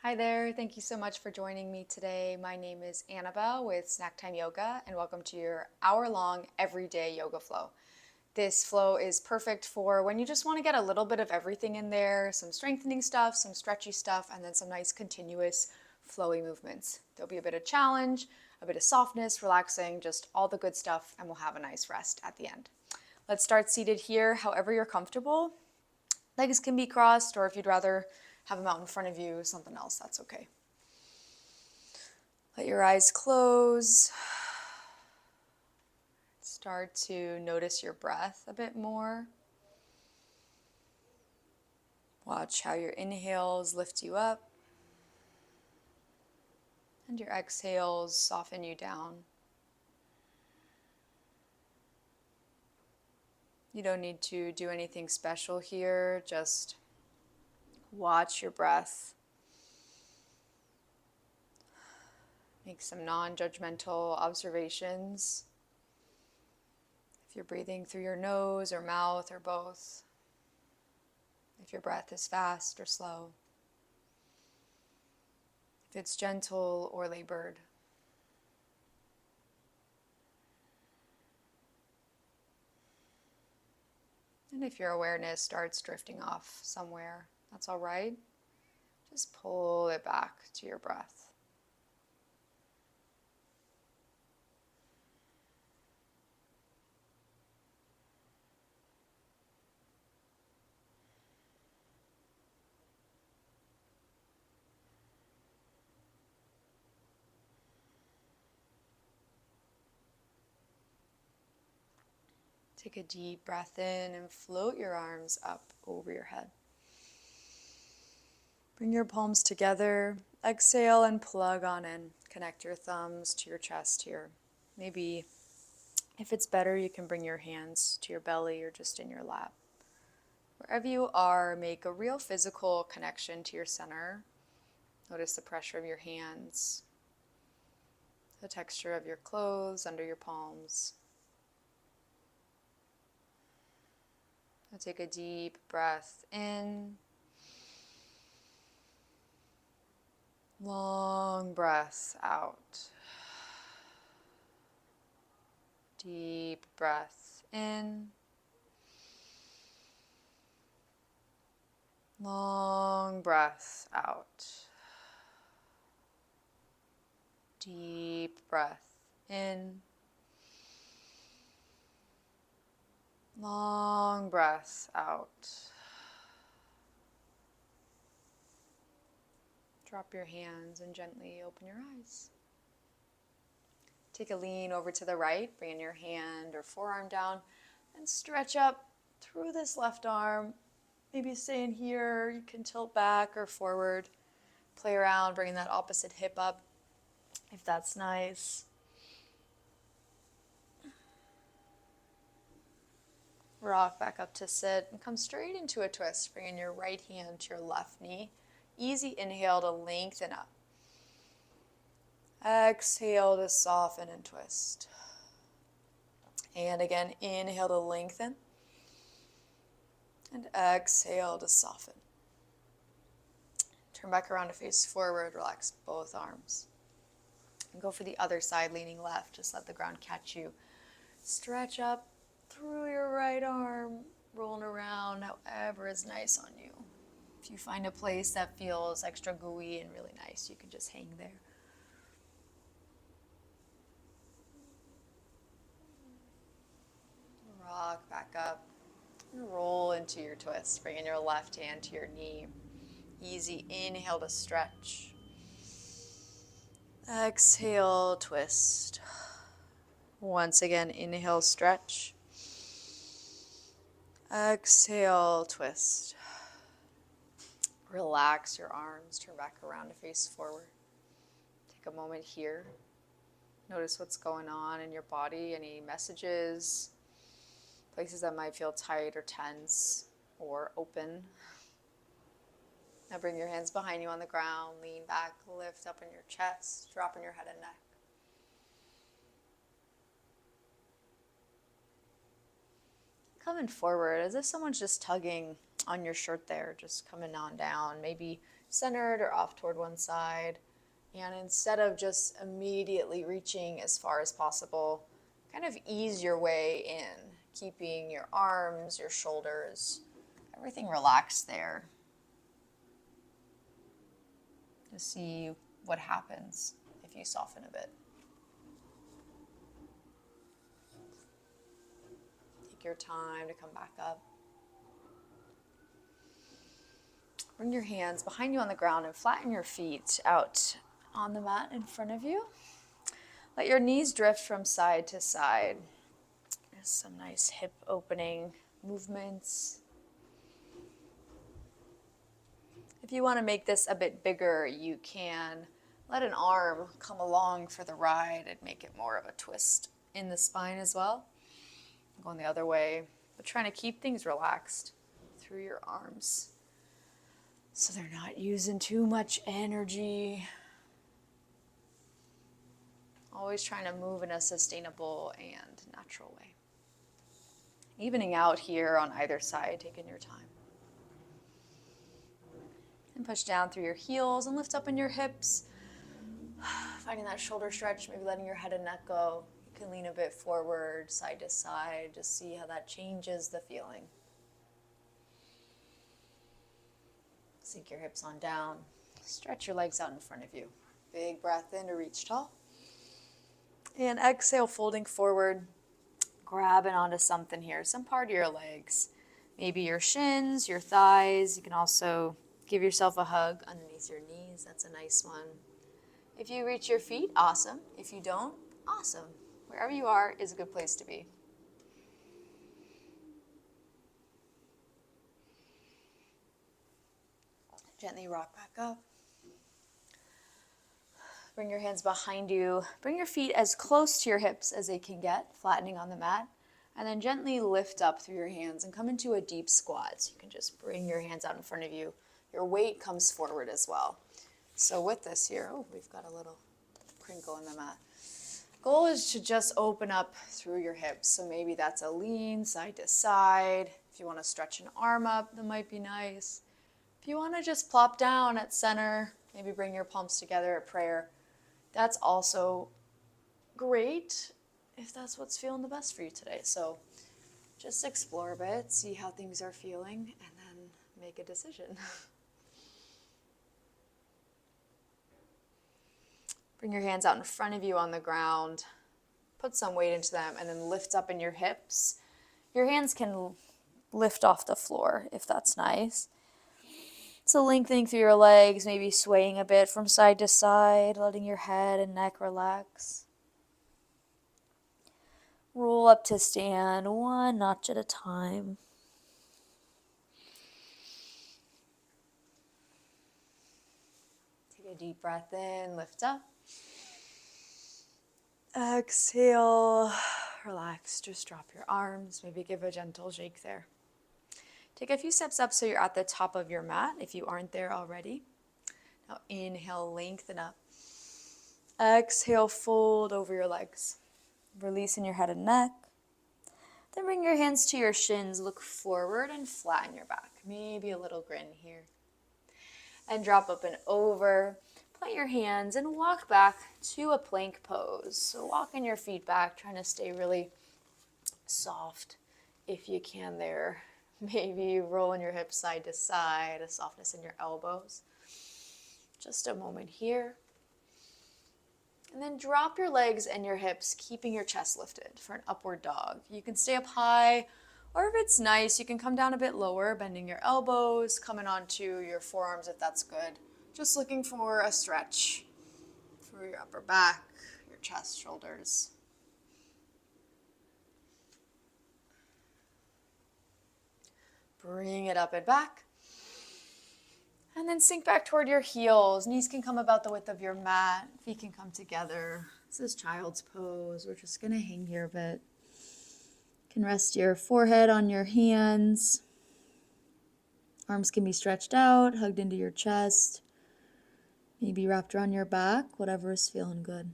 Hi there, thank you so much for joining me today. My name is Annabelle with Snacktime Yoga, and welcome to your hour-long everyday yoga flow. This flow is perfect for when you just want to get a little bit of everything in there, some strengthening stuff, some stretchy stuff, and then some nice continuous flowy movements. There'll be a bit of challenge, a bit of softness, relaxing, just all the good stuff, and we'll have a nice rest at the end. Let's start seated here, however you're comfortable. Legs can be crossed, or if you'd rather have them out in front of you, something else, that's okay. Let your eyes close. Start to notice your breath a bit more. Watch how your inhales lift you up and your exhales soften you down. You don't need to do anything special here, just watch your breath. Make some non-judgmental observations. If you're breathing through your nose or mouth or both. If your breath is fast or slow. If it's gentle or labored. And if your awareness starts drifting off somewhere, that's all right. Just pull it back to your breath. Take a deep breath in and float your arms up over your head. Bring your palms together. Exhale and plug on in. Connect your thumbs to your chest here. Maybe if it's better, you can bring your hands to your belly or just in your lap. Wherever you are, make a real physical connection to your center. Notice the pressure of your hands, the texture of your clothes under your palms. Now take a deep breath in. Long breath out. Deep breath in. Long breath out. Deep breath in. Long breath out. Drop your hands and gently open your eyes. Take a lean over to the right, bring your hand or forearm down and stretch up through this left arm. Maybe stay in here, you can tilt back or forward. Play around, bringing that opposite hip up if that's nice. Rock back up to sit and come straight into a twist, bringing your right hand to your left knee. Easy inhale to lengthen up. Exhale to soften and twist. And again, inhale to lengthen. And exhale to soften. Turn back around to face forward, relax both arms. And go for the other side, leaning left. Just let the ground catch you. Stretch up through your right arm, rolling around however is nice on you. If you find a place that feels extra gooey and really nice, you can just hang there. Rock back up and roll into your twist. Bring in your left hand to your knee. Easy inhale to stretch. Exhale, twist. Once again, inhale, stretch. Exhale, twist. Relax your arms, turn back around to face forward. Take a moment here. Notice what's going on in your body, any messages, places that might feel tight or tense or open. Now bring your hands behind you on the ground, lean back, lift up in your chest, drop in your head and neck. Coming forward as if someone's just tugging on your shirt there, just coming on down. Maybe centered or off toward one side. And instead of just immediately reaching as far as possible, kind of ease your way in, keeping your arms, your shoulders, everything relaxed there. Just see what happens if you soften a bit. Take your time to come back up. Bring your hands behind you on the ground and flatten your feet out on the mat in front of you. Let your knees drift from side to side. There's some nice hip opening movements. If you want to make this a bit bigger, you can let an arm come along for the ride and make it more of a twist in the spine as well. Going the other way, but trying to keep things relaxed through your arms so they're not using too much energy. Always trying to move in a sustainable and natural way. Evening out here on either side, taking your time. And push down through your heels and lift up in your hips. Finding that shoulder stretch, maybe letting your head and neck go. You can lean a bit forward, side to side, just see how that changes the feeling. Sink your hips on down. Stretch your legs out in front of you. Big breath in to reach tall. And exhale, folding forward, grabbing onto something here, some part of your legs. Maybe your shins, your thighs. You can also give yourself a hug underneath your knees. That's a nice one. If you reach your feet, awesome. If you don't, awesome. Wherever you are is a good place to be. Gently rock back up. Bring your hands behind you. Bring your feet as close to your hips as they can get, flattening on the mat. And then gently lift up through your hands and come into a deep squat. So you can just bring your hands out in front of you. Your weight comes forward as well. So with this here, we've got a little crinkle in the mat. Goal is to just open up through your hips. So maybe that's a lean side to side. If you want to stretch an arm up, that might be nice. If you want to just plop down at center, maybe bring your palms together at prayer. That's also great if that's what's feeling the best for you today. So just explore a bit, see how things are feeling, and then make a decision. Bring your hands out in front of you on the ground. Put some weight into them and then lift up in your hips. Your hands can lift off the floor if that's nice. So lengthening through your legs, maybe swaying a bit from side to side, letting your head and neck relax. Roll up to stand, one notch at a time. Take a deep breath in, lift up. Exhale, relax, just drop your arms, maybe give a gentle shake there. Take a few steps up so you're at the top of your mat if you aren't there already. Now inhale, lengthen up. Exhale, fold over your legs. Releasing your head and neck. Then bring your hands to your shins, look forward and flatten your back. Maybe a little grin here. And drop up and over. Plant your hands and walk back to a plank pose. So walking your feet back, trying to stay really soft if you can there. Maybe rolling your hips side to side, a softness in your elbows. Just a moment here. And then drop your legs and your hips, keeping your chest lifted for an upward dog. You can stay up high, or if it's nice, you can come down a bit lower, bending your elbows, coming onto your forearms if that's good. Just looking for a stretch through your upper back, your chest, shoulders. Bring it up and back. And then sink back toward your heels. Knees can come about the width of your mat. Feet can come together. This is child's pose. We're just going to hang here a bit. You can rest your forehead on your hands. Arms can be stretched out, hugged into your chest. Maybe wrapped around your back, whatever is feeling good.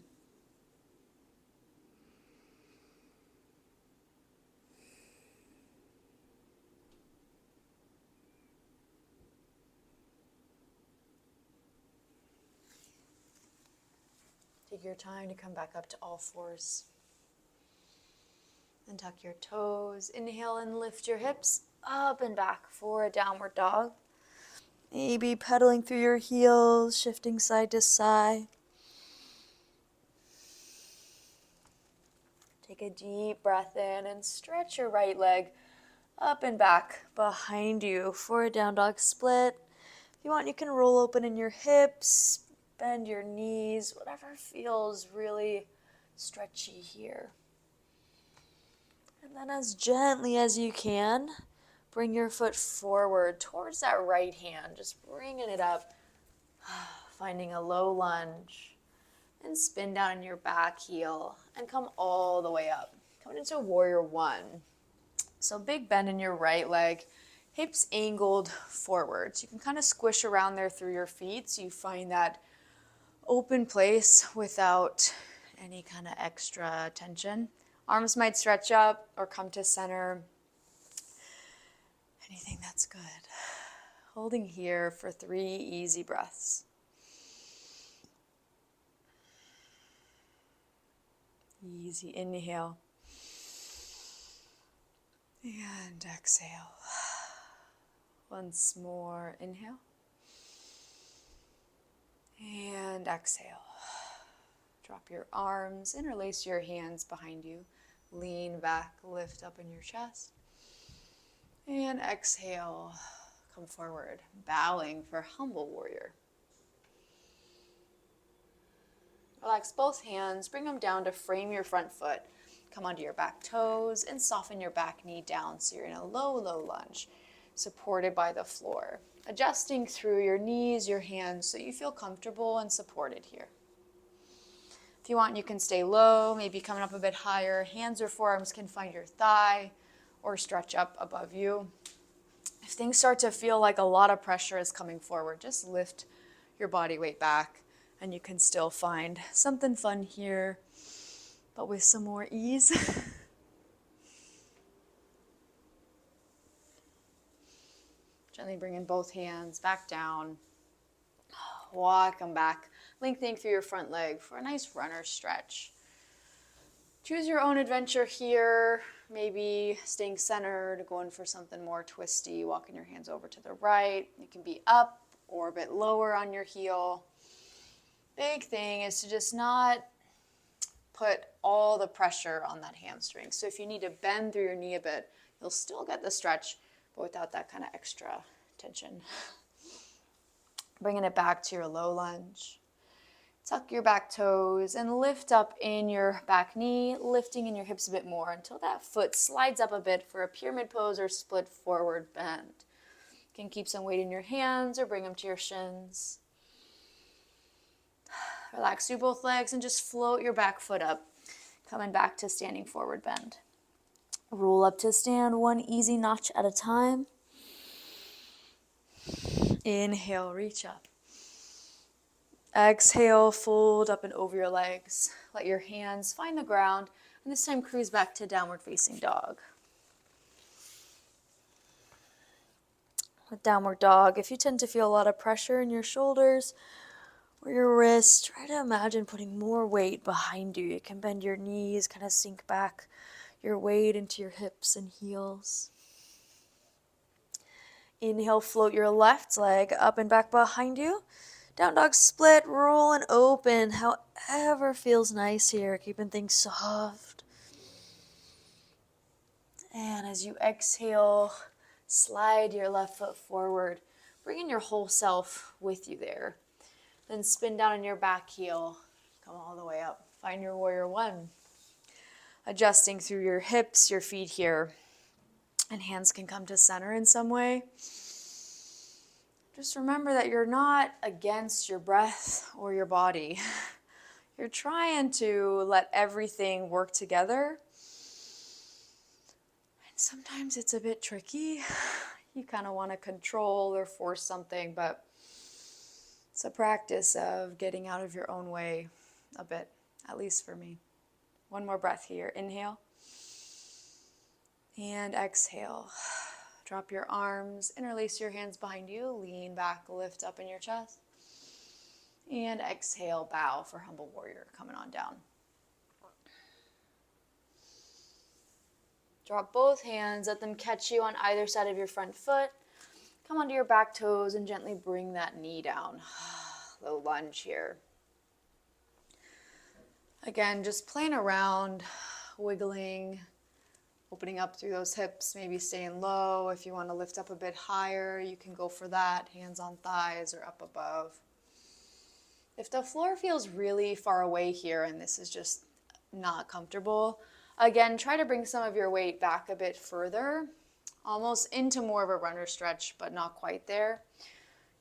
Take your time to come back up to all fours. And tuck your toes. Inhale and lift your hips up and back for a downward dog. Maybe pedaling through your heels, shifting side to side. Take a deep breath in and stretch your right leg up and back behind you for a down dog split. If you want, you can roll open in your hips, bend your knees, whatever feels really stretchy here. And then as gently as you can, bring your foot forward towards that right hand, just bringing it up, finding a low lunge, and spin down in your back heel and come all the way up. Coming into warrior one. So big bend in your right leg, hips angled forward. So you can kind of squish around there through your feet so you find that open place without any kind of extra tension. Arms might stretch up or come to center. Anything that's good. Holding here for 3 easy breaths. Easy inhale. And exhale. Once more, inhale. And exhale. Drop your arms, interlace your hands behind you. Lean back, lift up in your chest. And exhale, come forward, bowing for humble warrior. Relax both hands, bring them down to frame your front foot. Come onto your back toes and soften your back knee down so you're in a low, low lunge, supported by the floor. Adjusting through your knees, your hands, so you feel comfortable and supported here. If you want, you can stay low, maybe coming up a bit higher. Hands or forearms can find your thigh or stretch up above you. If things start to feel like a lot of pressure is coming forward, just lift your body weight back and you can still find something fun here, but with some more ease. Gently bringing both hands back down. Walk them back, lengthening through your front leg for a nice runner stretch. Choose your own adventure here, maybe staying centered, going for something more twisty, walking your hands over to the right. You can be up or a bit lower on your heel. Big thing is to just not put all the pressure on that hamstring. So if you need to bend through your knee a bit, you'll still get the stretch, but without that kind of extra tension. Bringing it back to your low lunge. Tuck your back toes and lift up in your back knee, lifting in your hips a bit more until that foot slides up a bit for a pyramid pose or split forward bend. You can keep some weight in your hands or bring them to your shins. Relax through both legs and just float your back foot up, coming back to standing forward bend. Roll up to stand, one easy notch at a time. Inhale, reach up. Exhale, fold up and over your legs. Let your hands find the ground, and this time cruise back to downward facing dog. With downward dog, if you tend to feel a lot of pressure in your shoulders or your wrists, try to imagine putting more weight behind you. You can bend your knees, kind of sink back your weight into your hips and heels. Inhale, float your left leg up and back behind you. Down dog split, roll and open, however feels nice here, keeping things soft. And as you exhale, slide your left foot forward, bringing your whole self with you there. Then spin down on your back heel, come all the way up. Find your warrior one. Adjusting through your hips, your feet here, and hands can come to center in some way. Just remember that you're not against your breath or your body. You're trying to let everything work together. And sometimes it's a bit tricky. You kind of want to control or force something, but it's a practice of getting out of your own way a bit, at least for me. One more breath here. Inhale. And exhale. Drop your arms, interlace your hands behind you, lean back, lift up in your chest. And exhale, bow for humble warrior, coming on down. Drop both hands, let them catch you on either side of your front foot. Come onto your back toes and gently bring that knee down. Low lunge here. Again, just playing around, wiggling, opening up through those hips, maybe staying low. If you want to lift up a bit higher, you can go for that, hands on thighs or up above. If the floor feels really far away here and this is just not comfortable, again, try to bring some of your weight back a bit further, almost into more of a runner stretch, but not quite there.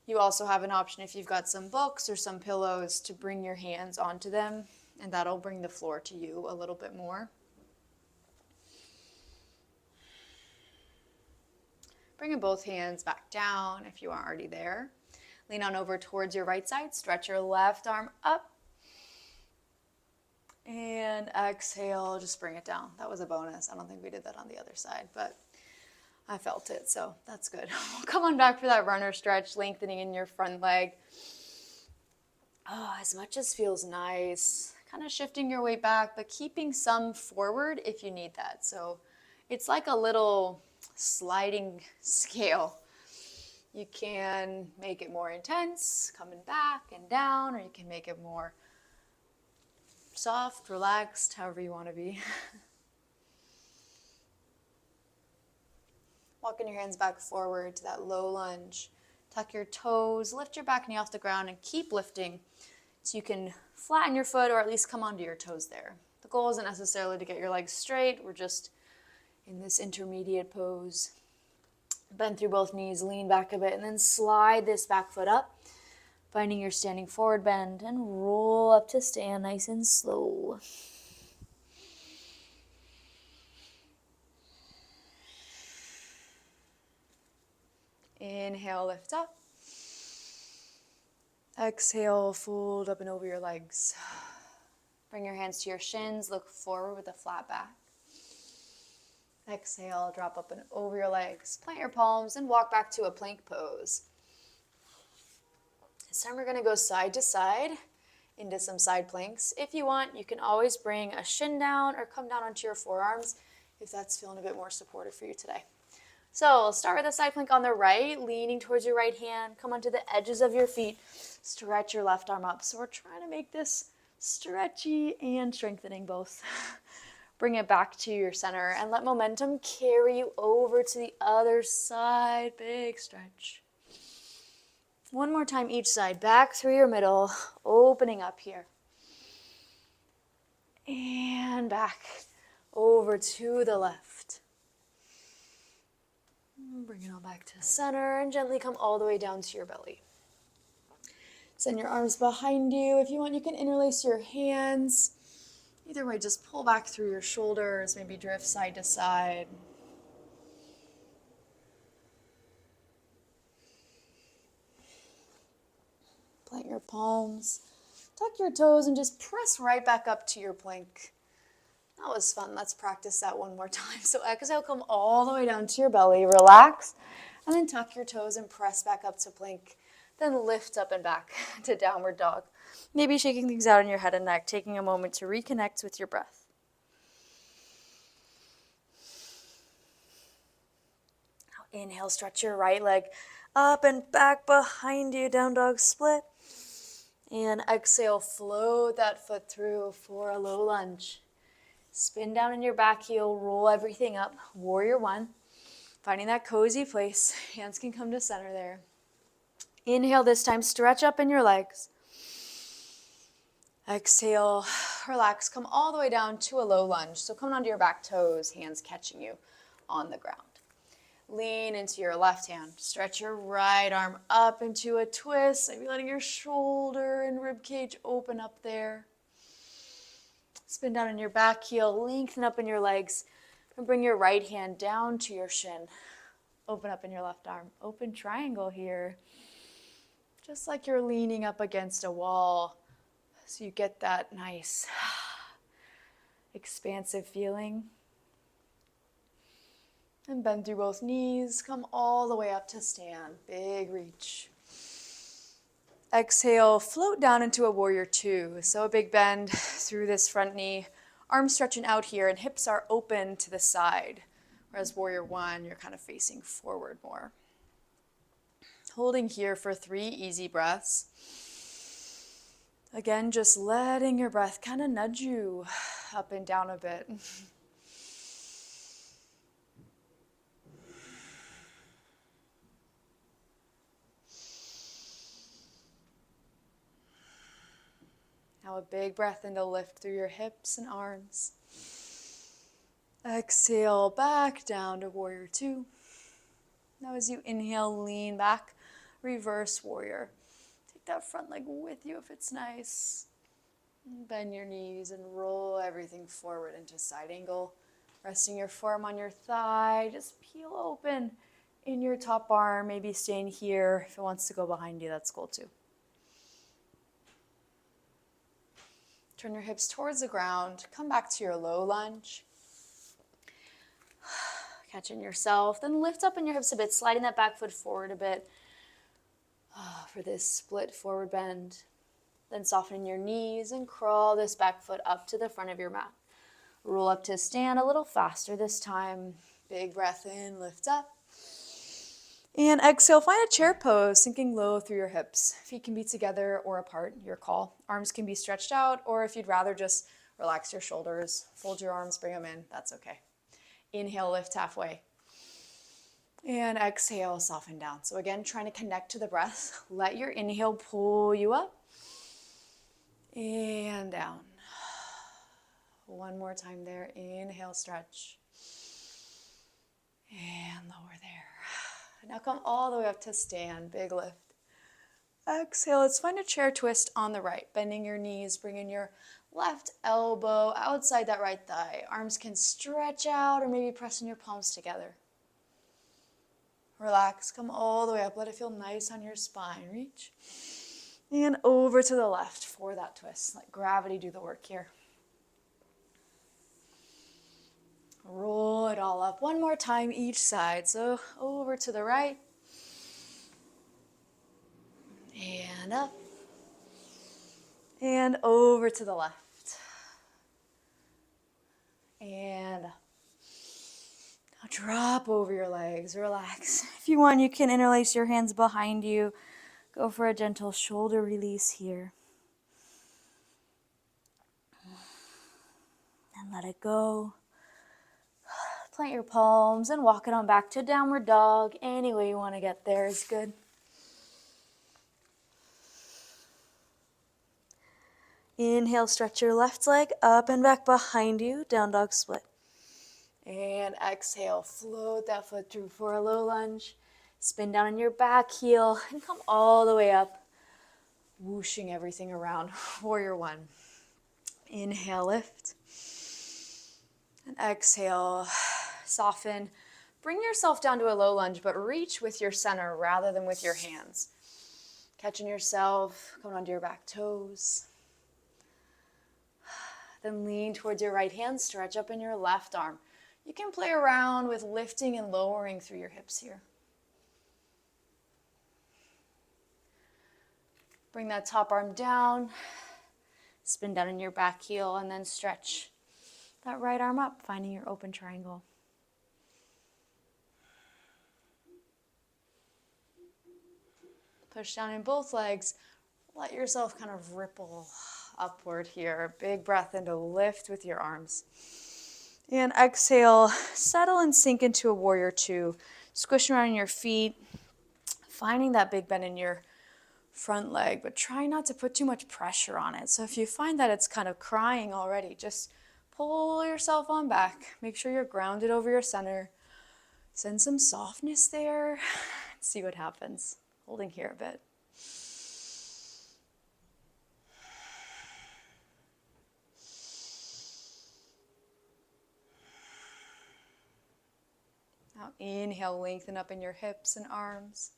You also have an option if you've got some books or some pillows to bring your hands onto them, and that'll bring the floor to you a little bit more. Bringing both hands back down if you aren't already there. Lean on over towards your right side. Stretch your left arm up. And exhale, just bring it down. That was a bonus. I don't think we did that on the other side, but I felt it, so that's good. Come on back for that runner stretch, lengthening in your front leg. Oh, as much as feels nice. Kind of shifting your weight back, but keeping some forward if you need that. So it's like a little sliding scale. You can make it more intense, coming back and down, or you can make it more soft, relaxed, however you want to be. Walking your hands back forward to that low lunge. Tuck your toes, lift your back knee off the ground, and keep lifting so you can flatten your foot or at least come onto your toes there. The goal isn't necessarily to get your legs straight. We're just in this intermediate pose. Bend through both knees, lean back a bit, and then slide this back foot up, finding your standing forward bend, and roll up to stand nice and slow. Inhale, lift up. Exhale, fold up and over your legs. Bring your hands to your shins, look forward with a flat back. Exhale, drop up and over your legs. Plant your palms and walk back to a plank pose. This time we're going to go side to side into some side planks. If you want, you can always bring a shin down or come down onto your forearms if that's feeling a bit more supportive for you today. So we'll start with a side plank on the right, leaning towards your right hand. Come onto the edges of your feet. Stretch your left arm up. So we're trying to make this stretchy and strengthening both. Bring it back to your center and let momentum carry you over to the other side. Big stretch. One more time each side. Back through your middle, opening up here. And back over to the left. Bring it all back to center and gently come all the way down to your belly. Send your arms behind you. If you want, you can interlace your hands. Either way, just pull back through your shoulders, maybe drift side to side. Plant your palms, tuck your toes, and just press right back up to your plank. That was fun. Let's practice that one more time. So exhale, come all the way down to your belly, relax, and then tuck your toes and press back up to plank. Then lift up and back to downward dog. Maybe shaking things out in your head and neck, taking a moment to reconnect with your breath. Now inhale, stretch your right leg up and back behind you, down dog split. And exhale, float that foot through for a low lunge. Spin down in your back heel, roll everything up. Warrior one. Finding that cozy place. Hands can come to center there. Inhale this time, stretch up in your legs. Exhale, relax, come all the way down to a low lunge. So come onto your back toes, hands catching you on the ground. Lean into your left hand. Stretch your right arm up into a twist, maybe letting your shoulder and rib cage open up there. Spin down in your back heel, lengthen up in your legs, and bring your right hand down to your shin. Open up in your left arm. Open triangle here. Just like you're leaning up against a wall, so you get that nice expansive feeling. And bend through both knees, come all the way up to stand. Big reach. Exhale, float down into a warrior two. So a big bend through this front knee, arms stretching out here, and hips are open to the side. Whereas warrior one, you're kind of facing forward more. Holding here for 3 easy breaths. Again, just letting your breath kind of nudge you up and down a bit. Now a big breath in to lift through your hips and arms. Exhale back down to warrior two. Now as you inhale, lean back, reverse warrior. Take that front leg with you if it's nice. Bend your knees and roll everything forward into side angle. Resting your forearm on your thigh. Just peel open in your top arm. Maybe staying here. If it wants to go behind you, that's cool too. Turn your hips towards the ground. Come back to your low lunge. Catching yourself. Then lift up in your hips a bit, sliding that back foot forward a bit for this split forward bend. Then soften your knees and crawl this back foot up to the front of your mat. Roll up to stand a little faster this time. Big breath in, lift up. And exhale, find a chair pose, sinking low through your hips. Feet can be together or apart, your call. Arms can be stretched out, or if you'd rather just relax your shoulders, fold your arms, bring them in, that's okay. Inhale, lift halfway. And exhale, soften down. So again, trying to connect to the breath. Let your inhale pull you up. And down. One more time there. Inhale, stretch. And lower there. Now come all the way up to stand. Big lift. Exhale. Let's find a chair twist on the right. Bending your knees, bringing your left elbow outside that right thigh. Arms can stretch out or maybe pressing your palms together. Relax. Come all the way up. Let it feel nice on your spine. Reach. And over to the left for that twist. Let gravity do the work here. Roll it all up. One more time each side. So over to the right. And up. And over to the left. And up. Now drop over your legs. Relax. If you want, you can interlace your hands behind you. Go for a gentle shoulder release here. And let it go. Plant your palms and walk it on back to downward dog. Any way you want to get there is good. Inhale, stretch your left leg up and back behind you, down dog split. And exhale, float that foot through for a low lunge. Spin down on your back heel and come all the way up, whooshing everything around. Warrior one. Inhale, lift. And exhale, soften. Bring yourself down to a low lunge, but reach with your center rather than with your hands. Catching yourself, coming onto your back toes. Then lean towards your right hand, stretch up in your left arm. You can play around with lifting and lowering through your hips here. Bring that top arm down, spin down in your back heel, and then stretch that right arm up, finding your open triangle. Push down in both legs. Let yourself kind of ripple upward here. Big breath in to lift with your arms. And exhale, settle and sink into a warrior two. Squish around your feet, finding that big bend in your front leg, but try not to put too much pressure on it. So if you find that it's kind of crying already, just pull yourself on back. Make sure you're grounded over your center. Send some softness there. See what happens. Holding here a bit. Now inhale, lengthen up in your hips and arms.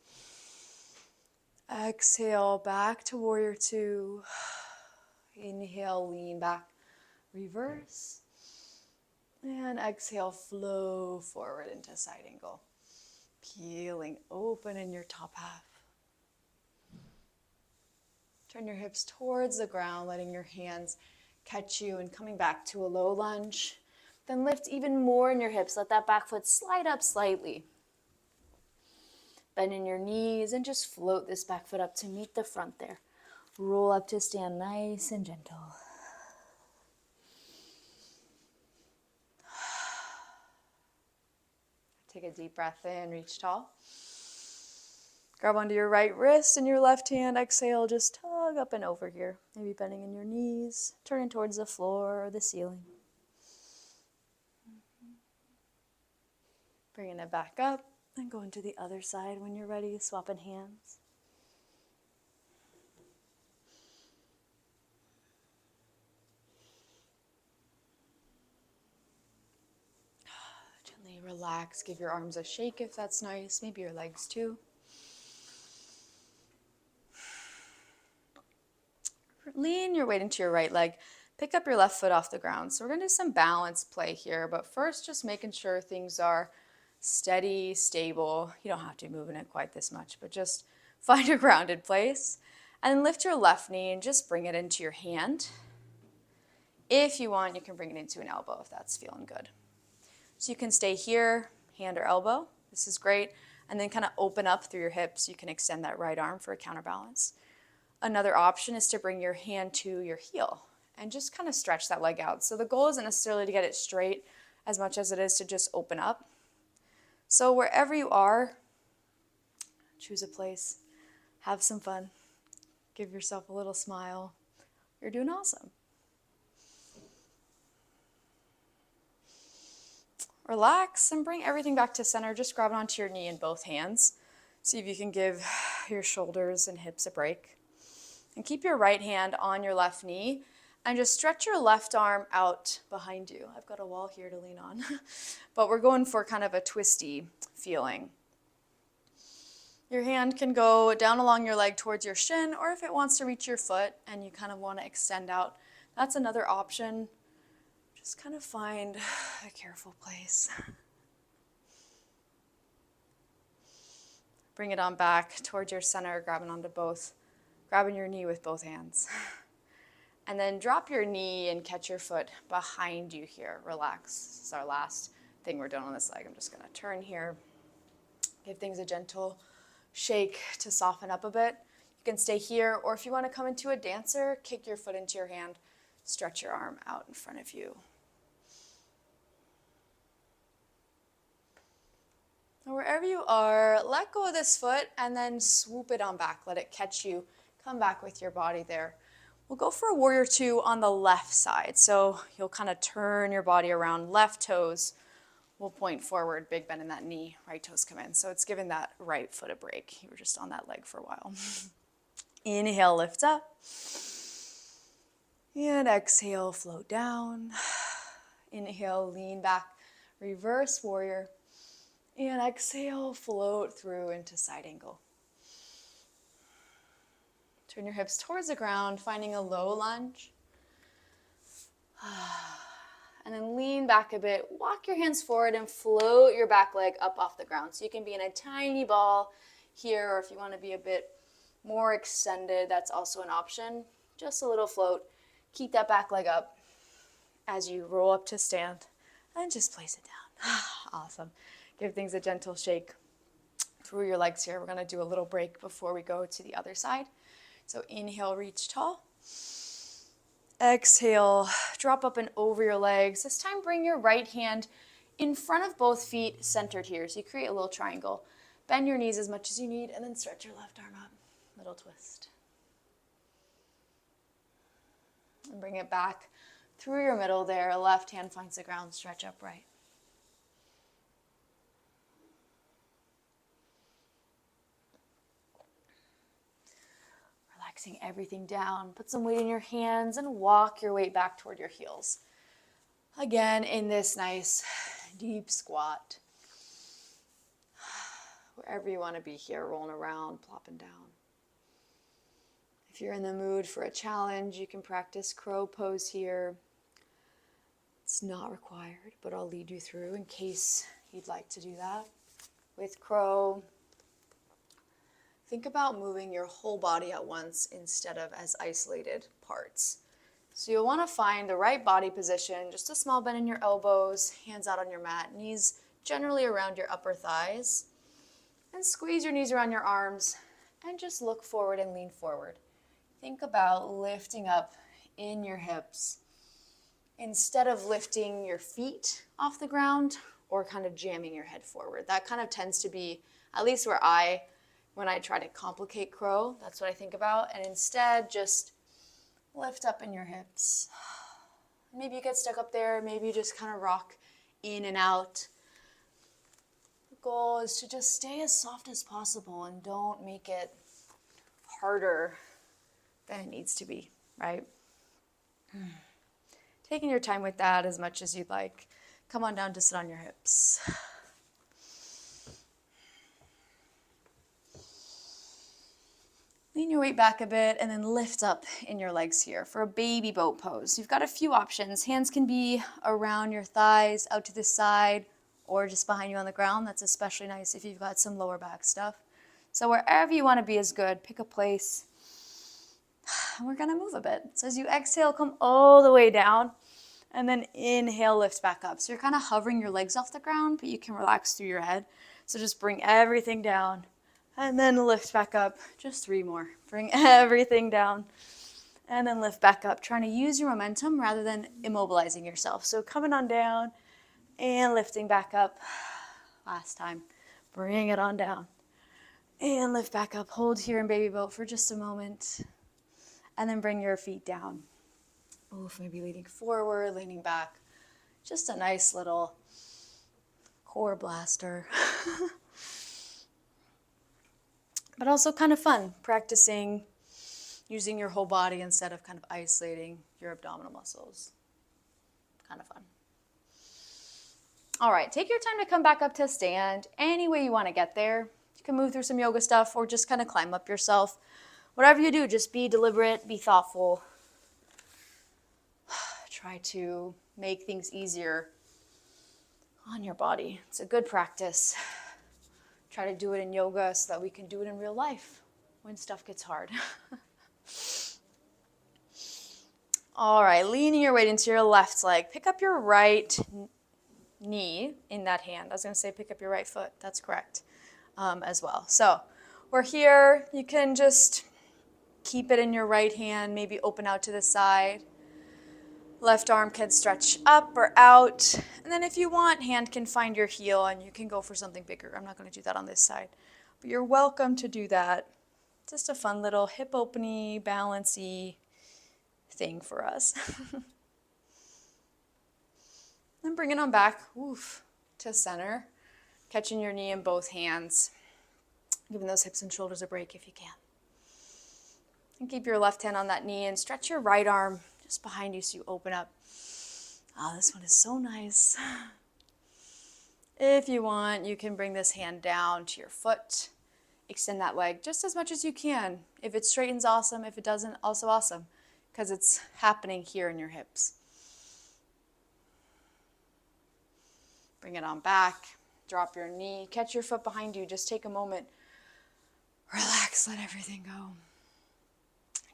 Exhale, back to warrior two. Inhale, lean back, reverse. And exhale, flow forward into side angle. Peeling open in your top half. Turn your hips towards the ground, letting your hands catch you and coming back to a low lunge. Then lift even more in your hips. Let that back foot slide up slightly. Bend in your knees and just float this back foot up to meet the front there. Roll up to stand nice and gentle. Take a deep breath in, reach tall. Grab onto your right wrist and your left hand. Exhale, just tug up and over here. Maybe bending in your knees, turning towards the floor or the ceiling. Bringing it back up and going to the other side when you're ready, swapping hands. Gently relax, give your arms a shake if that's nice, maybe your legs too. Lean your weight into your right leg. Pick up your left foot off the ground. So we're going to do some balance play here, but first just making sure things are steady, stable. You don't have to be moving it quite this much, but just find a grounded place. And then lift your left knee and just bring it into your hand. If you want, you can bring it into an elbow if that's feeling good. So you can stay here, hand or elbow. This is great. And then kind of open up through your hips. You can extend that right arm for a counterbalance. Another option is to bring your hand to your heel and just kind of stretch that leg out. So the goal isn't necessarily to get it straight as much as it is to just open up. So wherever you are, choose a place, have some fun, give yourself a little smile. You're doing awesome. Relax and bring everything back to center. Just grab it onto your knee in both hands. See if you can give your shoulders and hips a break. And keep your right hand on your left knee and just stretch your left arm out behind you. I've got a wall here to lean on, but we're going for kind of a twisty feeling. Your hand can go down along your leg towards your shin, or if it wants to reach your foot and you kind of want to extend out, that's another option. Just kind of find a careful place. Bring it on back towards your center, grabbing onto both. Grabbing your knee with both hands. And then drop your knee and catch your foot behind you here. Relax. This is our last thing we're doing on this leg. I'm just going to turn here. Give things a gentle shake to soften up a bit. You can stay here, or if you want to come into a dancer, kick your foot into your hand. Stretch your arm out in front of you. Wherever you are, let go of this foot and then swoop it on back. Let it catch you. Come back with your body there. We'll go for a warrior two on the left side. So you'll kind of turn your body around. Left toes will point forward, big bend in that knee. Right toes come in. So it's giving that right foot a break. You were just on that leg for a while. Inhale, lift up. And exhale, float down. Inhale, lean back, reverse warrior. And exhale, float through into side angle. Turn your hips towards the ground, finding a low lunge. And then lean back a bit. Walk your hands forward and float your back leg up off the ground. So you can be in a tiny ball here, or if you want to be a bit more extended, that's also an option. Just a little float. Keep that back leg up as you roll up to stand and just place it down. Awesome. Give things a gentle shake through your legs here. We're going to do a little break before we go to the other side. So inhale, reach tall. Exhale, drop up and over your legs. This time bring your right hand in front of both feet, centered here. So you create a little triangle. Bend your knees as much as you need and then stretch your left arm up. Little twist. And bring it back through your middle there. Left hand finds the ground, stretch upright. Relaxing everything down. Put some weight in your hands and walk your weight back toward your heels. Again, in this nice deep squat. Wherever you want to be here, rolling around, plopping down. If you're in the mood for a challenge, you can practice crow pose here. It's not required, but I'll lead you through in case you'd like to do that. With crow, think about moving your whole body at once instead of as isolated parts. So you'll want to find the right body position, just a small bend in your elbows, hands out on your mat, knees generally around your upper thighs, and squeeze your knees around your arms and just look forward and lean forward. Think about lifting up in your hips instead of lifting your feet off the ground or kind of jamming your head forward. That kind of tends to be, at least when I try to complicate crow, that's what I think about. And instead, just lift up in your hips. Maybe you get stuck up there. Maybe you just kind of rock in and out. The goal is to just stay as soft as possible and don't make it harder than it needs to be, right? Taking your time with that as much as you'd like. Come on down to sit on your hips. Lean your weight back a bit and then lift up in your legs here for a baby boat pose. You've got a few options. Hands can be around your thighs, out to the side, or just behind you on the ground. That's especially nice if you've got some lower back stuff. So wherever you want to be is good. Pick a place. And we're going to move a bit. So as you exhale, come all the way down. And then inhale, lift back up. So you're kind of hovering your legs off the ground, but you can relax through your head. So just bring everything down. And then lift back up. Just 3 more. Bring everything down. And then lift back up. Trying to use your momentum rather than immobilizing yourself. So coming on down and lifting back up. Last time. Bring it on down. And lift back up. Hold here in baby boat for just a moment. And then bring your feet down. Oof, maybe leaning forward, leaning back. Just a nice little core blaster. But also kind of fun, practicing using your whole body instead of kind of isolating your abdominal muscles. Kind of fun. All right, take your time to come back up to stand any way you want to get there. You can move through some yoga stuff or just kind of climb up yourself. Whatever you do, just be deliberate, be thoughtful. Try to make things easier on your body. It's a good practice. Try to do it in yoga so that we can do it in real life when stuff gets hard. All right, leaning your weight into your left leg. Pick up your right knee in that hand. I was going to say pick up your right foot. That's correct as well. So we're here. You can just keep it in your right hand, maybe open out to the side. Left arm can stretch up or out. And then if you want, hand can find your heel and you can go for something bigger. I'm not going to do that on this side. But you're welcome to do that. Just a fun little hip opening, balancy thing for us. Then bring it on back, to center. Catching your knee in both hands. Giving those hips and shoulders a break if you can. And keep your left hand on that knee and stretch your right arm just behind you so you open up. Oh, this one is so nice. If you want, you can bring this hand down to your foot. Extend that leg just as much as you can. If it straightens, awesome. If it doesn't, also awesome, because it's happening here in your hips. Bring it on back. Drop your knee. Catch your foot behind you. Just take a moment. Relax. Let everything go.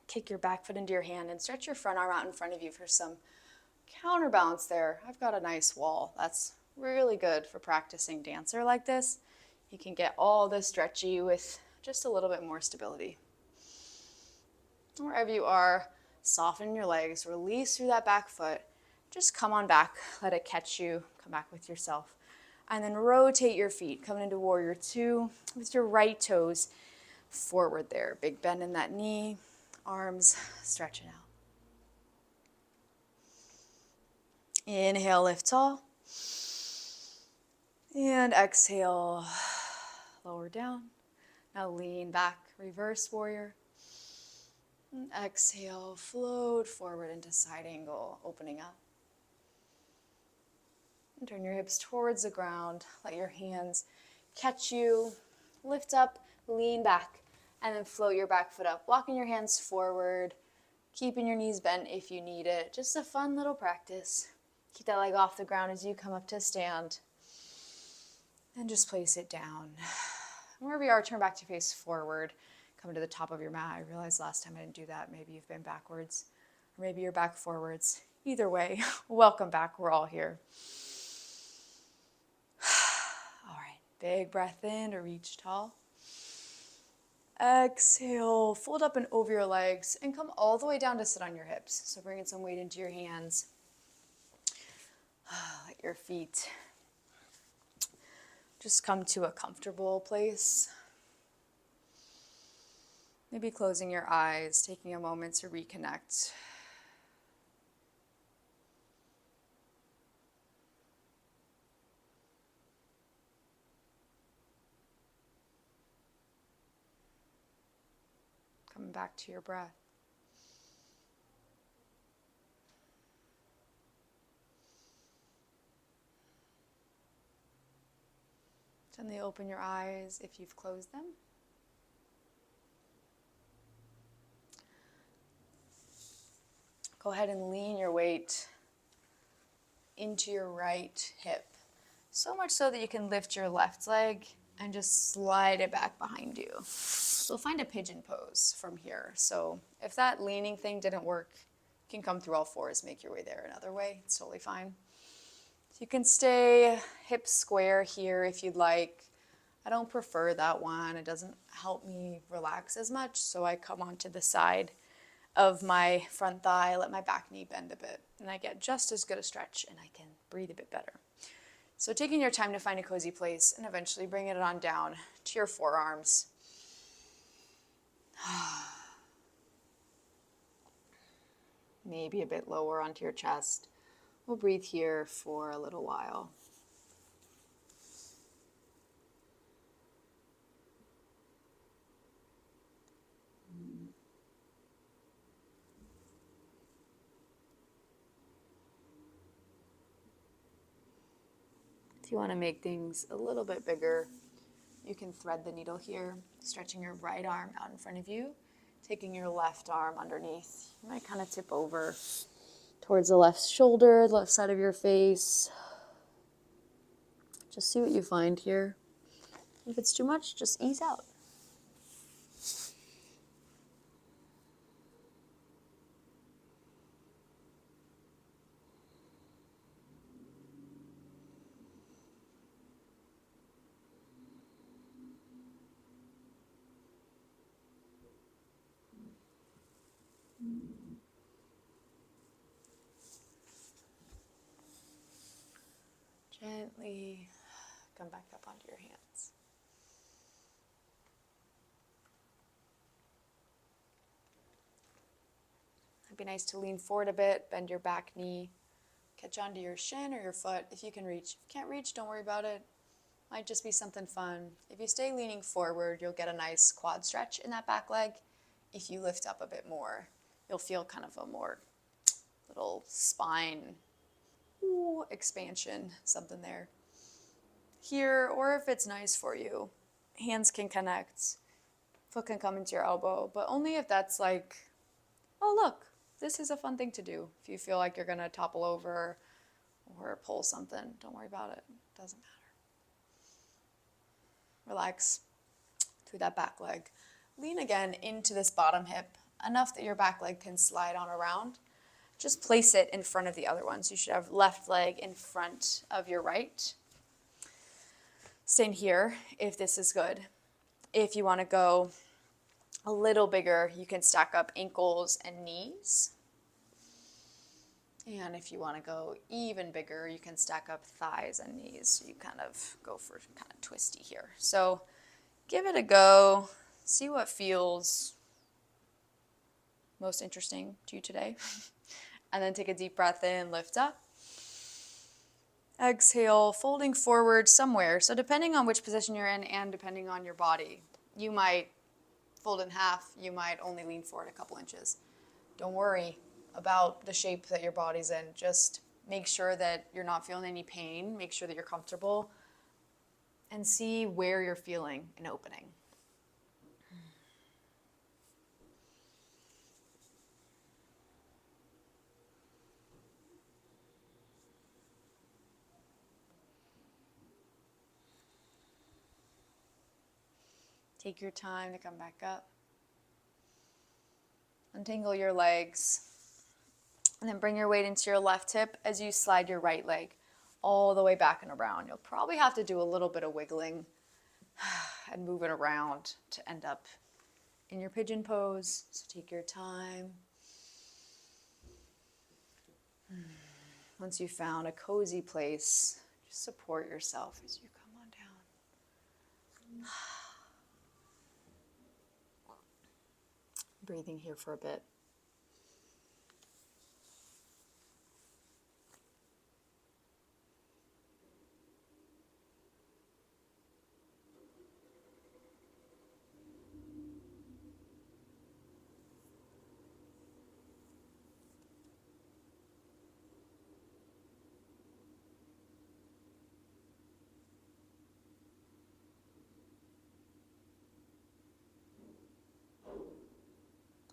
Kick your back foot into your hand and stretch your front arm out in front of you for some counterbalance there. I've got a nice wall. That's really good for practicing dancer like this. You can get all this stretchy with just a little bit more stability. Wherever you are, soften your legs, release through that back foot. Just come on back, let it catch you, come back with yourself. And then rotate your feet, coming into warrior 2 with your right toes forward there. Big bend in that knee. Arms stretching out. Inhale, lift tall. And exhale, lower down. Now lean back, reverse warrior. And exhale, float forward into side angle, opening up. And turn your hips towards the ground. Let your hands catch you. Lift up, lean back. And then float your back foot up, walking your hands forward, keeping your knees bent if you need it. Just a fun little practice. Keep that leg off the ground as you come up to stand. And just place it down. Wherever you are, turn back to face forward. Come to the top of your mat. I realized last time I didn't do that. Maybe you've been backwards, or maybe you're back forwards. Either way, welcome back. We're all here. All right, big breath in to reach tall. Exhale, fold up and over your legs and come all the way down to sit on your hips. So bringing some weight into your hands. Let your feet just come to a comfortable place. Maybe closing your eyes, taking a moment to reconnect. Coming back to your breath. Gently open your eyes if you've closed them. Go ahead and lean your weight into your right hip. So much so that you can lift your left leg and just slide it back behind you. So find a pigeon pose from here. So if that leaning thing didn't work, you can come through all fours, make your way there another way. It's totally fine. So you can stay hips square here if you'd like. I don't prefer that one. It doesn't help me relax as much. So I come onto the side of my front thigh, let my back knee bend a bit, and I get just as good a stretch and I can breathe a bit better. So taking your time to find a cozy place and eventually bringing it on down to your forearms. Maybe a bit lower onto your chest. We'll breathe here for a little while. If you want to make things a little bit bigger, you can thread the needle here, stretching your right arm out in front of you, taking your left arm underneath. You might kind of tip over towards the left shoulder, the left side of your face. Just see what you find here. If it's too much, just ease out. Gently come back up onto your hands. It'd be nice to lean forward a bit, bend your back knee, catch onto your shin or your foot if you can reach. If you can't reach, don't worry about it. Might just be something fun. If you stay leaning forward, you'll get a nice quad stretch in that back leg. If you lift up a bit more, you'll feel kind of a more little spine expansion, something there. Here, or if it's nice for you, hands can connect, foot can come into your elbow, but only if that's like, oh look, this is a fun thing to do. If you feel like you're gonna topple over or pull something, don't worry about it. It doesn't matter. Relax through that back leg. Lean again into this bottom hip, enough that your back leg can slide on around. Just place it in front of the other one. So you should have left leg in front of your right. Staying here if this is good. If you want to go a little bigger, you can stack up ankles and knees. And if you want to go even bigger, you can stack up thighs and knees. So you kind of go for kind of twisty here. So give it a go. See what feels most interesting to you today. And then take a deep breath in, lift up. Exhale, folding forward somewhere. So depending on which position you're in and depending on your body, you might fold in half, you might only lean forward a couple inches. Don't worry about the shape that your body's in. Just make sure that you're not feeling any pain. Make sure that you're comfortable and see where you're feeling an opening. Take your time to come back up. Untangle your legs. And then bring your weight into your left hip as you slide your right leg all the way back and around. You'll probably have to do a little bit of wiggling and moving around to end up in your pigeon pose. So take your time. Once you've found a cozy place, just support yourself as you come on down. Breathing here for a bit.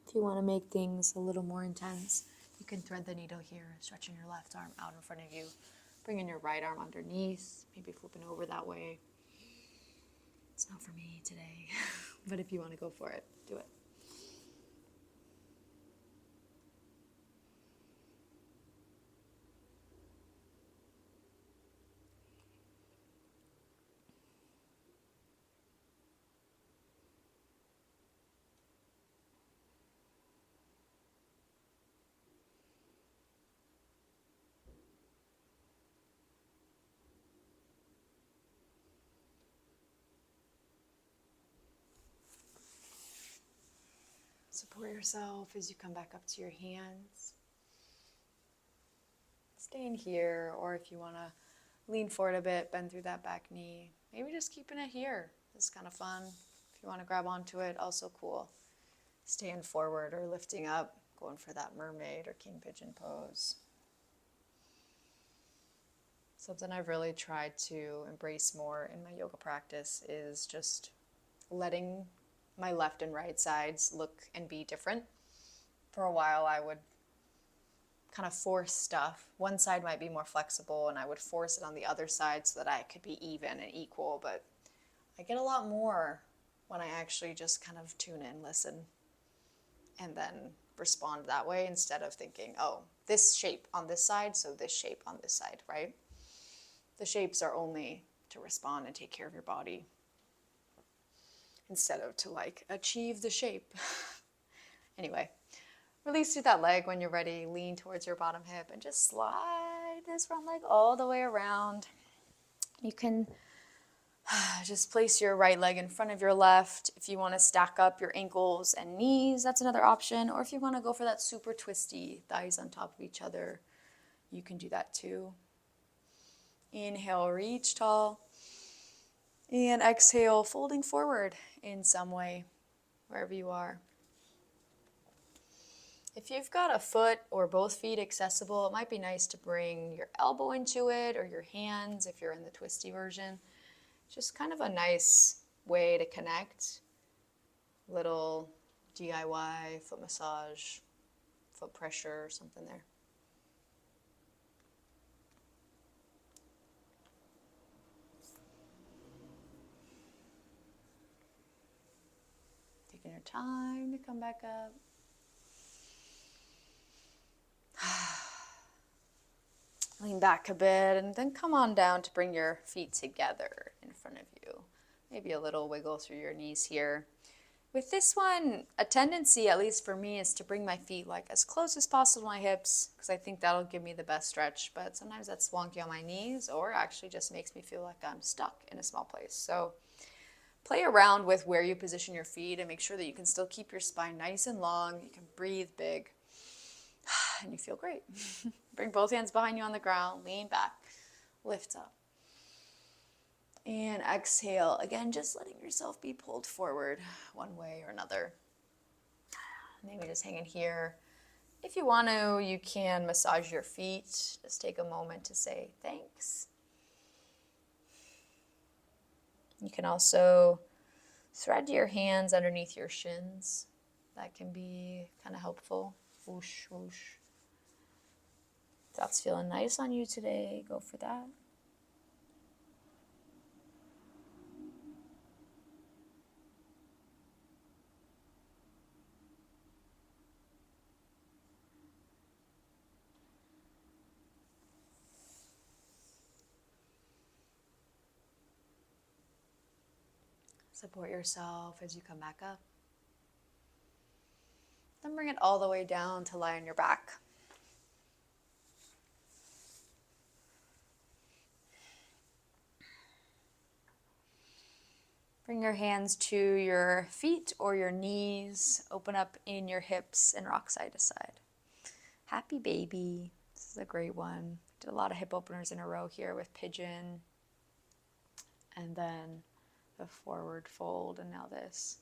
If you want to make things a little more intense, you can thread the needle here, stretching your left arm out in front of you, bringing your right arm underneath, maybe flipping over that way. It's not for me today, but if you want to go for it, do it. Support yourself as you come back up to your hands. Staying here, or if you want to lean forward a bit, bend through that back knee. Maybe just keeping it here. This is kind of fun. If you want to grab onto it, also cool. Staying forward or lifting up, going for that mermaid or king pigeon pose. Something I've really tried to embrace more in my yoga practice is just letting my left and right sides look and be different. For a while, I would kind of force stuff. One side might be more flexible, and I would force it on the other side so that I could be even and equal. But I get a lot more when I actually just kind of tune in, listen, and then respond that way instead of thinking, oh, this shape on this side, so this shape on this side, right? The shapes are only to respond and take care of your body, instead of to achieve the shape. Anyway, release through that leg when you're ready. Lean towards your bottom hip and just slide this front leg all the way around. You can just place your right leg in front of your left. If you want to stack up your ankles and knees, that's another option. Or if you want to go for that super twisty, thighs on top of each other, you can do that too. Inhale, reach tall. And exhale, folding forward in some way, wherever you are. If you've got a foot or both feet accessible, it might be nice to bring your elbow into it or your hands if you're in the twisty version. Just kind of a nice way to connect. Little DIY foot massage, foot pressure or something there. Taking your time to come back up. Lean back a bit and then come on down to bring your feet together in front of you. Maybe a little wiggle through your knees here. With this one, a tendency, at least for me, is to bring my feet as close as possible to my hips because I think that'll give me the best stretch, but sometimes that's wonky on my knees or actually just makes me feel like I'm stuck in a small place. So play around with where you position your feet and make sure that you can still keep your spine nice and long. You can breathe big and you feel great. Bring both hands behind you on the ground, lean back, lift up. And exhale, again, just letting yourself be pulled forward one way or another. Maybe just hanging here. If you want to, you can massage your feet. Just take a moment to say thanks. You can also thread your hands underneath your shins. That can be kind of helpful. Whoosh, whoosh. If that's feeling nice on you today, go for that. If Support yourself as you come back up. Then bring it all the way down to lie on your back. Bring your hands to your feet or your knees. Open up in your hips and rock side to side. Happy baby. This is a great one. Did a lot of hip openers in a row here with Pigeon. And then the forward fold, and now this.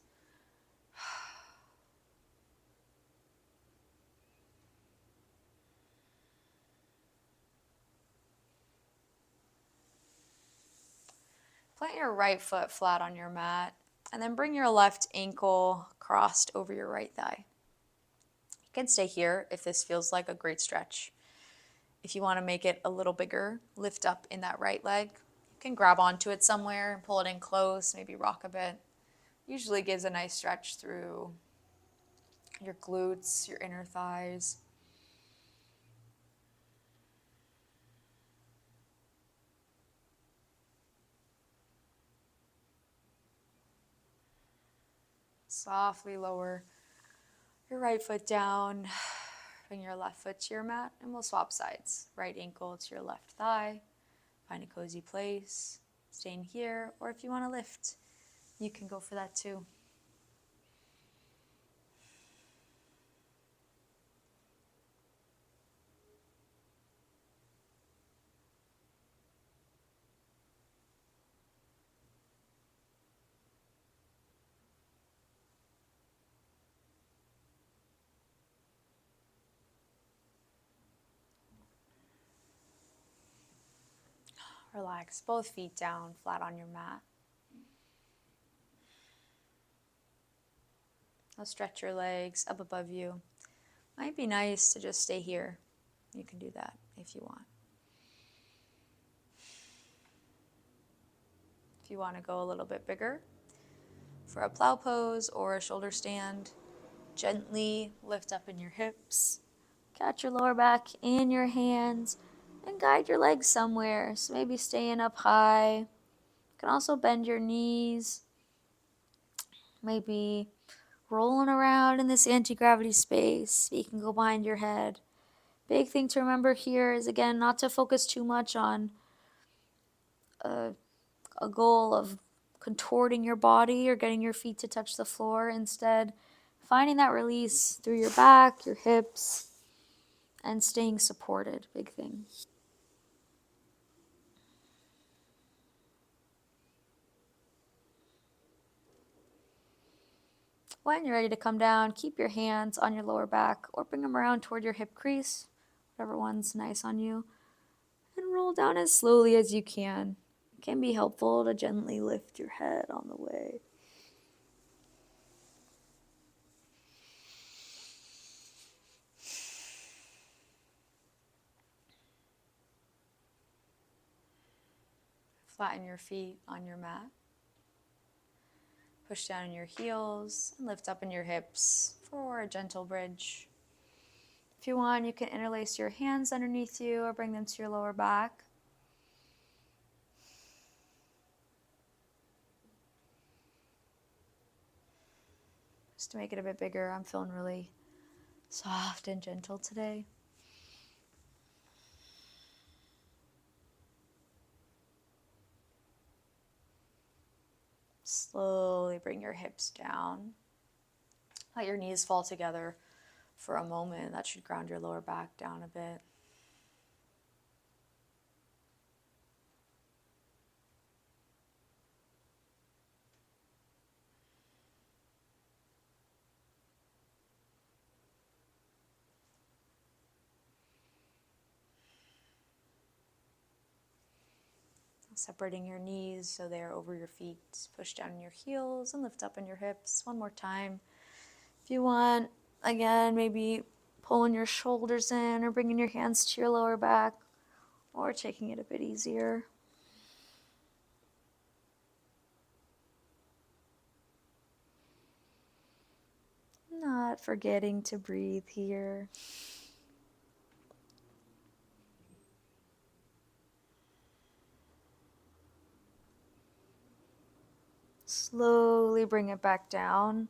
Plant your right foot flat on your mat, and then bring your left ankle crossed over your right thigh. You can stay here if this feels like a great stretch. If you want to make it a little bigger, lift up in that right leg. You can grab onto it somewhere and pull it in close, maybe rock a bit. Usually gives a nice stretch through your glutes, your inner thighs. Softly lower your right foot down. Bring your left foot to your mat, and we'll swap sides. Right ankle to your left thigh. Find a cozy place. Staying here, or if you want to lift, you can go for that too. Relax both feet down, flat on your mat. Now stretch your legs up above you. Might be nice to just stay here. You can do that if you want. If you want to go a little bit bigger, for a plow pose or a shoulder stand, gently lift up in your hips. Catch your lower back in your hands and guide your legs somewhere. So maybe staying up high. You can also bend your knees. Maybe rolling around in this anti-gravity space. You can go behind your head. Big thing to remember here is, again, not to focus too much on a goal of contorting your body or getting your feet to touch the floor. Instead, finding that release through your back, your hips, and staying supported. Big thing. When you're ready to come down, keep your hands on your lower back or bring them around toward your hip crease, whatever one's nice on you, and roll down as slowly as you can. It can be helpful to gently lift your head on the way. Flatten your feet on your mat. Push down in your heels and lift up in your hips for a gentle bridge. If you want, you can interlace your hands underneath you or bring them to your lower back. Just to make it a bit bigger, I'm feeling really soft and gentle today. Slowly bring your hips down. Let your knees fall together for a moment. That should ground your lower back down a bit. Separating your knees so they're over your feet. Push down in your heels and lift up in your hips. One more time. If you want, again, maybe pulling your shoulders in or bringing your hands to your lower back or taking it a bit easier. Not forgetting to breathe here. Slowly bring it back down.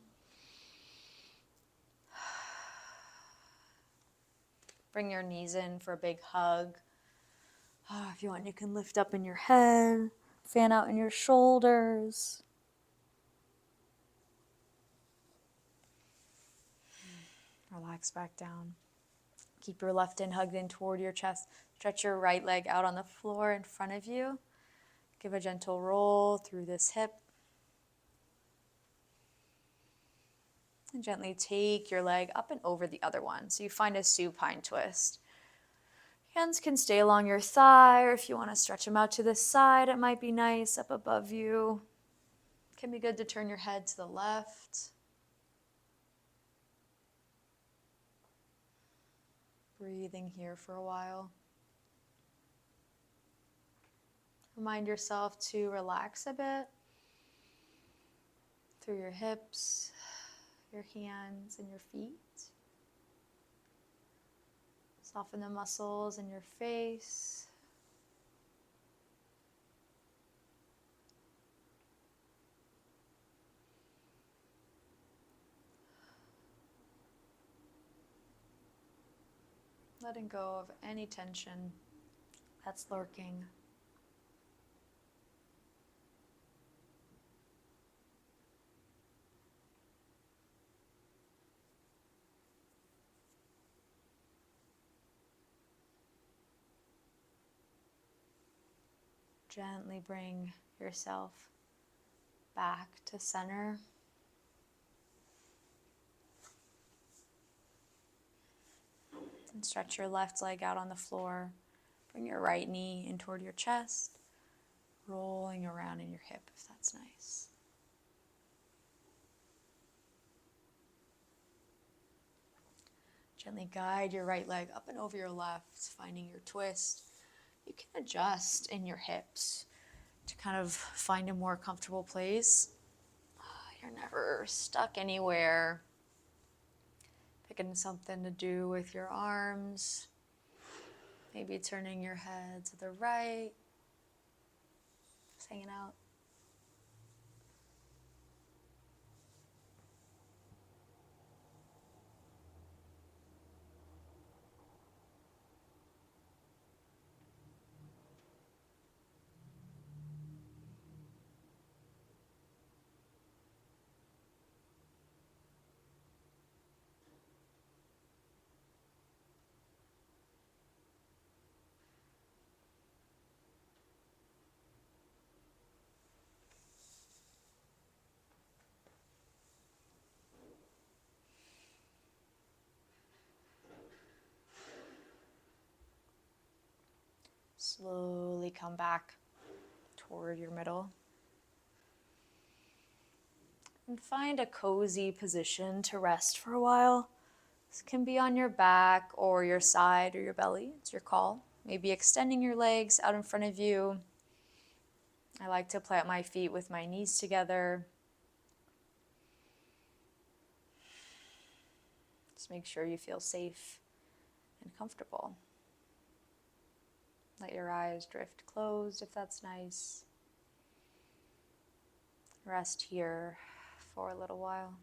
Bring your knees in for a big hug. If you want, you can lift up in your head, fan out in your shoulders. Relax back down. Keep your left hand hugged in toward your chest. Stretch your right leg out on the floor in front of you. Give a gentle roll through this hip. And gently take your leg up and over the other one. So you find a supine twist. Hands can stay along your thigh, or if you want to stretch them out to the side, it might be nice up above you. It can be good to turn your head to the left. Breathing here for a while. Remind yourself to relax a bit through your hips, your hands, and your feet. Soften the muscles in your face. Letting go of any tension that's lurking. Gently bring yourself back to center. And stretch your left leg out on the floor. Bring your right knee in toward your chest, rolling around in your hip if that's nice. Gently guide your right leg up and over your left, finding your twist. You can adjust in your hips to kind of find a more comfortable place. You're never stuck anywhere. Picking something to do with your arms. Maybe turning your head to the right. Just hanging out. Slowly come back toward your middle. And find a cozy position to rest for a while. This can be on your back or your side or your belly. It's your call. Maybe extending your legs out in front of you. I like to plant my feet with my knees together. Just make sure you feel safe and comfortable. Let your eyes drift closed if that's nice. Rest here for a little while.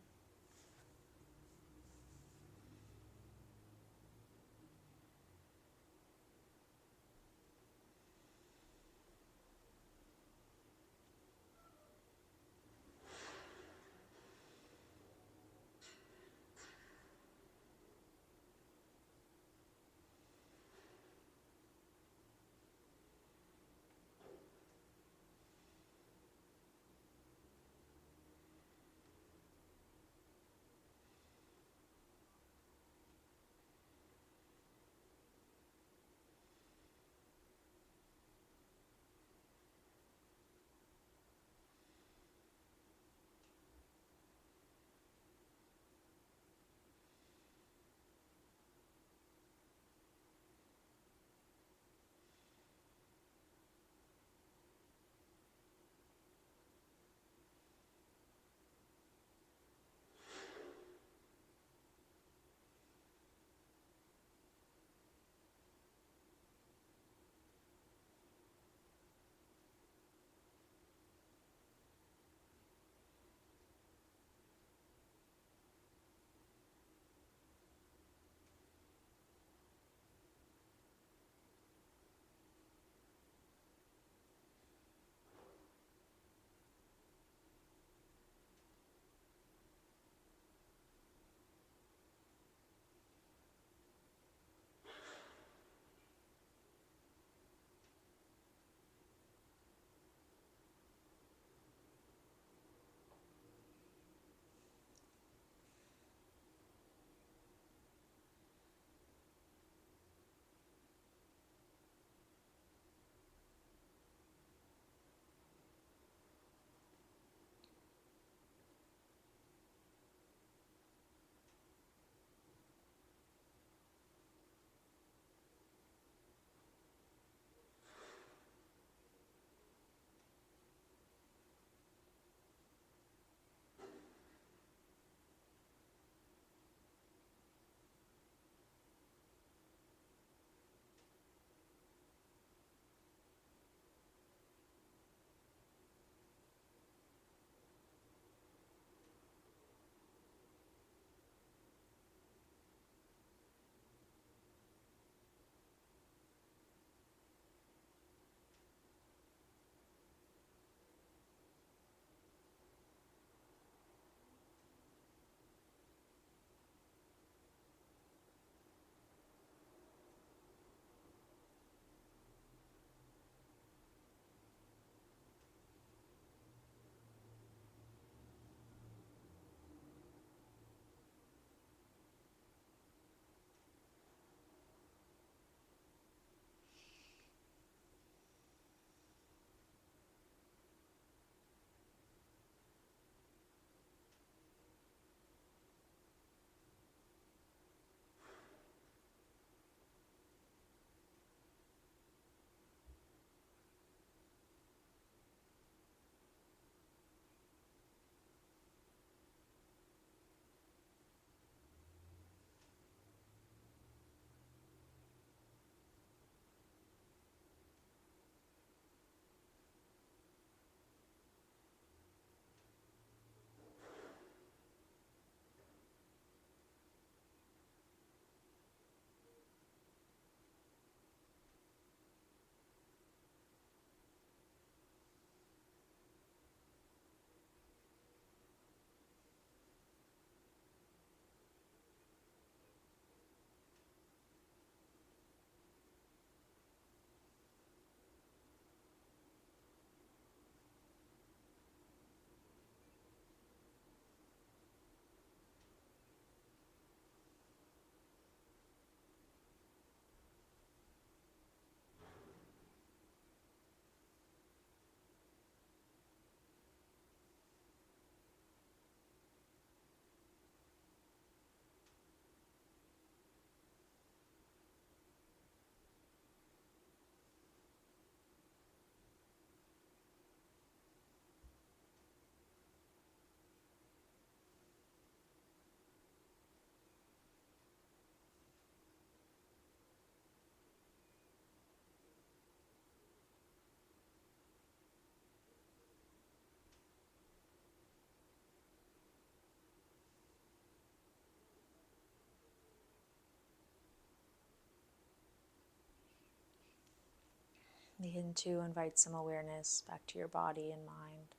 Begin to invite some awareness back to your body and mind.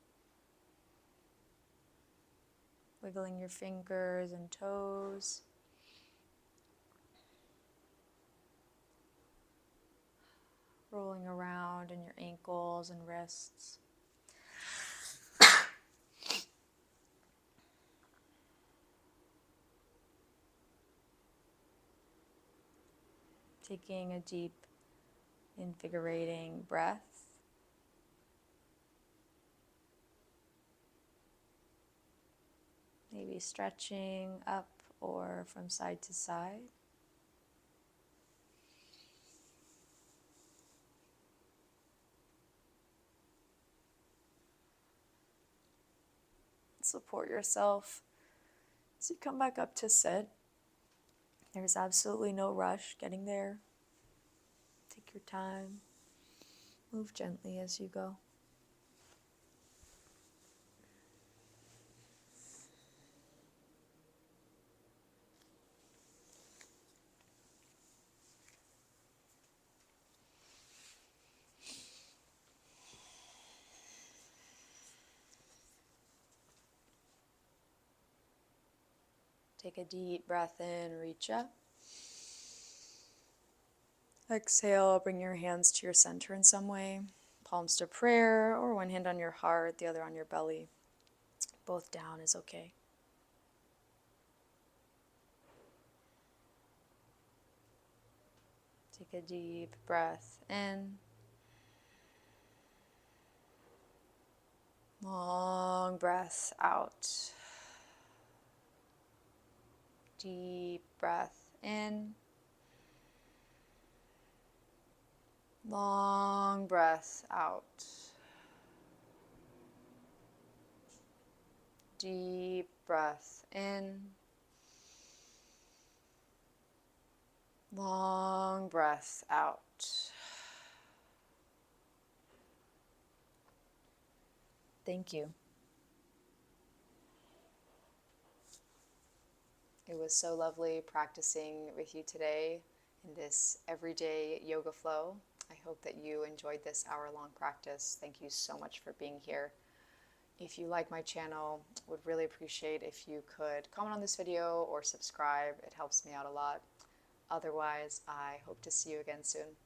Wiggling your fingers and toes. Rolling around in your ankles and wrists. Taking a deep, invigorating breath. Maybe stretching up or from side to side. Support yourself as you come back up to sit. There's absolutely no rush getting there. Take your time. Move gently as you go. Take a deep breath in, reach up. Exhale, bring your hands to your center in some way. Palms to prayer, or one hand on your heart, the other on your belly. Both down is okay. Take a deep breath in. Long breath out. Deep breath in. Long breath out. Deep breath in. Long breath out. Thank you. It was so lovely practicing with you today in this everyday yoga flow. I hope that you enjoyed this hour-long practice. Thank you so much for being here. If you like my channel, would really appreciate if you could comment on this video or subscribe. It helps me out a lot. Otherwise, I hope to see you again soon.